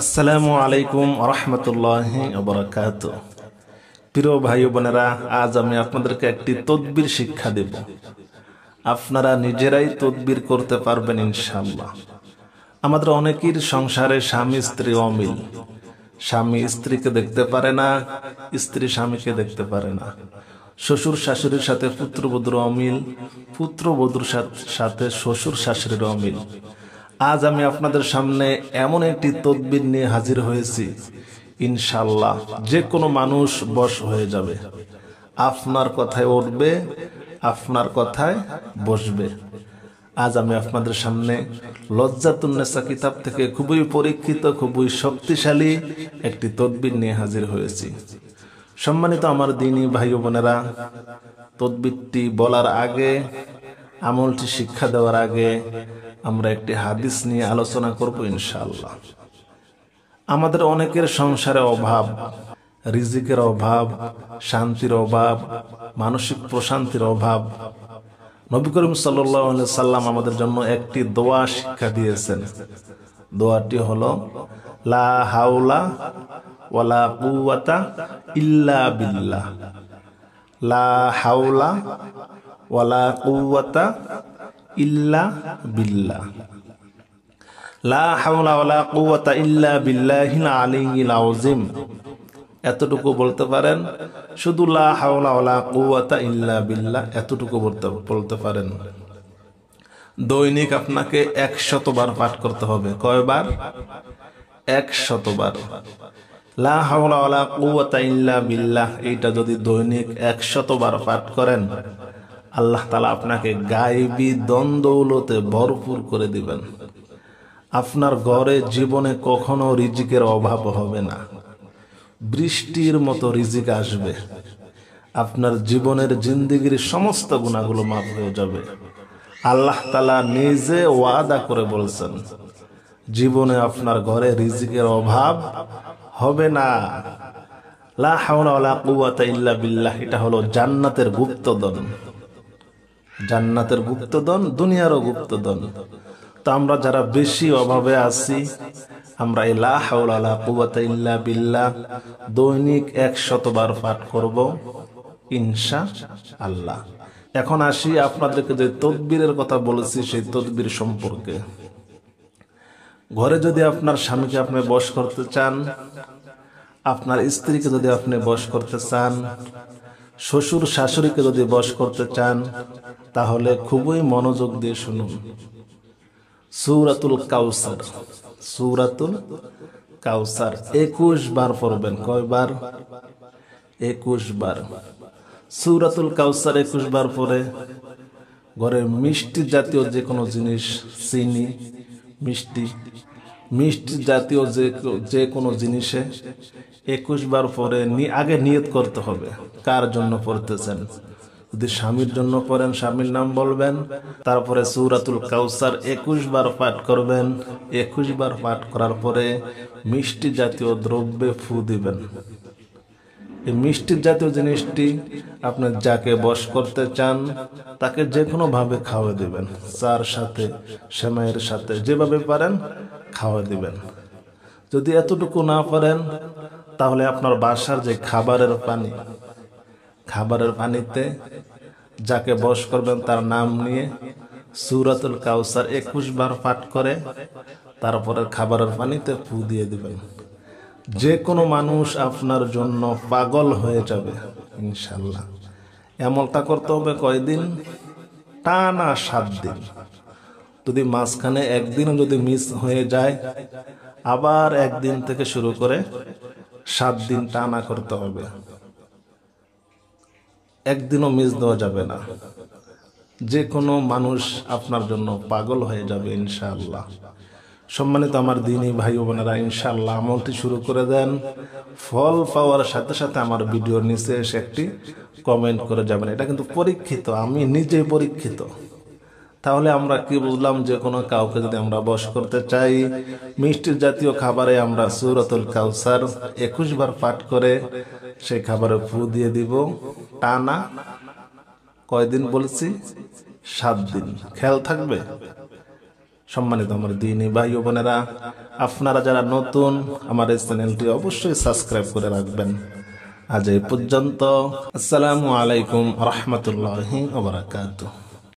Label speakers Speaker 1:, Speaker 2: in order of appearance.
Speaker 1: আসসালামু আলাইকুম রহমতুল্লাহি ওয়া বারাকাতুহু। প্রিয় ভাই বোনেরা, আজ আমি আপনাদেরকে একটি তদবির শিক্ষা দেব। আপনারা নিজেরাই তদবির করতে পারবেন ইনশাআল্লাহ। আমাদের অনেকের সংসারে স্বামী স্ত্রী অমিল, স্বামী স্ত্রীকে দেখতে পারে না, স্ত্রী স্বামীকে দেখতে পারে না, শ্বশুর শাশুড়ির সাথে পুত্রবধূর অমিল, পুত্রবধূর সাথে শ্বশুর শাশুড়ির অমিল। আজ আমি আপনাদের সামনে এমন একটি তদবির নিয়ে হাজির হয়েছি, ইনশাআল্লাহ যে কোনো মানুষ বশ হয়ে যাবে। আপনার কথায় উঠবে, আপনার কথায় বসবে। আজ আমি আপনাদের সামনে লজ্জাতুন নেসা কিতাব থেকে খুবই পরীক্ষিত, খুবই শক্তিশালী একটি তদবির নিয়ে হাজির হয়েছি। সম্মানিত আমার দ্বীনী ভাই বোনেরা, তদবিরটি বলার আগে, আমলটি শিক্ষা দেওয়ার আগে আমরা একটি হাদিস নিয়ে আলোচনা করব ইনশাআল্লাহ। আমাদের অনেকের সংসারে অভাব, রিজিকের অভাব, শান্তির অভাব, মানসিক প্রশান্তির অভাব। নবী করিম সাল্লাল্লাহু আলাইহি সাল্লাম আমাদের জন্য একটি দোয়া শিক্ষা দিয়েছেন। দোয়াটি হলো লা হাওলা ওয়ালা কুওয়াতা ইল্লা বিল্লাহ। লা হাওলা ওয়ালা কুওয়াতা ইল্লা বিল্লাহ। লা হাওলা ওয়ালা কুওয়াতা ইল্লা বিল্লাহিল আলিয়্যিল আযীম। এতটুকু বলতে পারেন, শুধু লা হাওলা ওয়ালা কুওয়াতা ইল্লা বিল্লাহ এতটুকু বলতে পারেন। দৈনিক আপনাকে 100 বার পাঠ করতে হবে। কয়বার? 100 বার। লা হাওলা ওয়ালা কুওয়াতা ইল্লা বিল্লাহ এইটা যদি দৈনিক 100 বার পাঠ করেন, আল্লাহ তাআলা আপনাকে গায়বী ধন দৌলতে ভরপুর করে দিবেন। আপনার ঘরে জীবনে কখনো রিজিকের অভাব হবে না, বৃষ্টির মতো রিজিক আসবে। আপনার জীবনের জিন্দেগির সমস্ত গুনাহগুলো মাফ হয়ে যাবে। আল্লাহ তাআলা নিজে ওয়াদা করে বলছেন, জীবনে আপনার ঘরে রিজিকের অভাব হবে না। লা হাওলা ওয়ালা কুওয়াতা ইল্লা বিল্লাহ এটা হলো জান্নাতের গুপ্তধন। জান্নাতের গুপ্তধন, দুনিয়ারও গুপ্তধন। তো আমরা যারা বেশি অভাবে আছি, আমরা এই লা হাওলা ওয়ালা কুওয়াতা ইল্লা বিল্লাহ দৈনিক 100 বার পাঠ করব ইনশাআল্লাহ। এখন আসি আপনাদেরকে যে তদবিরের কথা বলেছি সেই তদবির সম্পর্কে। ঘরে যদি আপনার স্বামীকে আপনি বশ করতে চান, আপনার স্ত্রীকে যদি আপনি বশ করতে চান, শ্বশুর শাশুড়িকে যদি বশ করতে চান, তাহলে খুবই মনোযোগ দিয়ে শুনুন। সূরাতুল কাউসার, সূরাতুল কাউসার 21 বার পড়বেন। কয়বার? 21 বার। সূরাতুল কাউসার 21 বার পরে ঘরে মিষ্টি জাতীয় যে কোনো জিনিস, চিনি, মিষ্টি জাতীয় যে কোনো জিনিসে 21 বার পরে আগে নিয়ত করতে হবে কার জন্য পড়তেছেন। যদি স্বামীর জন্য পড়েন, স্বামীর নাম বলবেন, তারপরে সূরাতুল কাউসার 21 বার পাঠ করবেন। 21 বার পাঠ করার পরে মিষ্টি জাতীয় দ্রব্যে ফু দিবেন। এই মিষ্টি জাতীয় জিনিসটি আপনি যাকে বশ করতে চান তাকে যে কোনো ভাবে খাওয়া দিবেন, চার সাথে, সেমাইয়ের সাথে, যেভাবে পারেন খাওয়া দিবেন। যদি এতটুকু না পারেন, তাহলে আপনার বাসার যে খাবারের পানিতে যাকে বশ করবেন তার নাম নিয়ে সূরাতুল কাউসার 21 বার পাঠ করে তারপরে খাবারের পানিতে ফু দিয়ে দিবেন। যে কোনো মানুষ আপনার জন্য পাগল হয়ে যাবে ইনশাআল্লাহ। এমনটা করতে হবে কয়দিন? টানা 7 দিন। যদি মাঝখানে একদিনও যদি মিস হয়ে যায়, আবার একদিন থেকে শুরু করে 7 দিন টানা করতে হবে। একদিনও মিস দেওয়া যাবে না। যে কোনো মানুষ আপনার জন্য পাগল হয়ে যাবে ইনশাআল্লাহ। সম্মানিত আমার দ্বীনী ভাই বোনেরা, ইনশাআল্লাহ আমলটি শুরু করে দেন। ফল পাওয়ার সাথে সাথে আমার ভিডিওর নিচে এসে একটি কমেন্ট করে যাবেন। এটা কিন্তু পরীক্ষিত, আমি নিজে পরীক্ষিত। তাহলে আমরা কি বুঝলাম? যে কোনো কাউকে যদি আমরা বশ করতে চাই, মিষ্টি জাতীয় খাবারে আমরা সূরাতুল কাউসার 21 বার পাঠ করে সেই খাবারে ফু দিয়ে দিব। টানা কয়দিন বলছি? 7 দিন। খেয়াল থাকবে। সম্মানিত আমার দ্বীনী ভাই ও বোনেরা, আপনারা যারা নতুন আমার এই চ্যানেলটি অবশ্যই সাবস্ক্রাইব করে রাখবেন। আজ এই পর্যন্ত। আসসালামু আলাইকুম ওয়া রাহমাতুল্লাহি ওয়া বারাকাতুহু।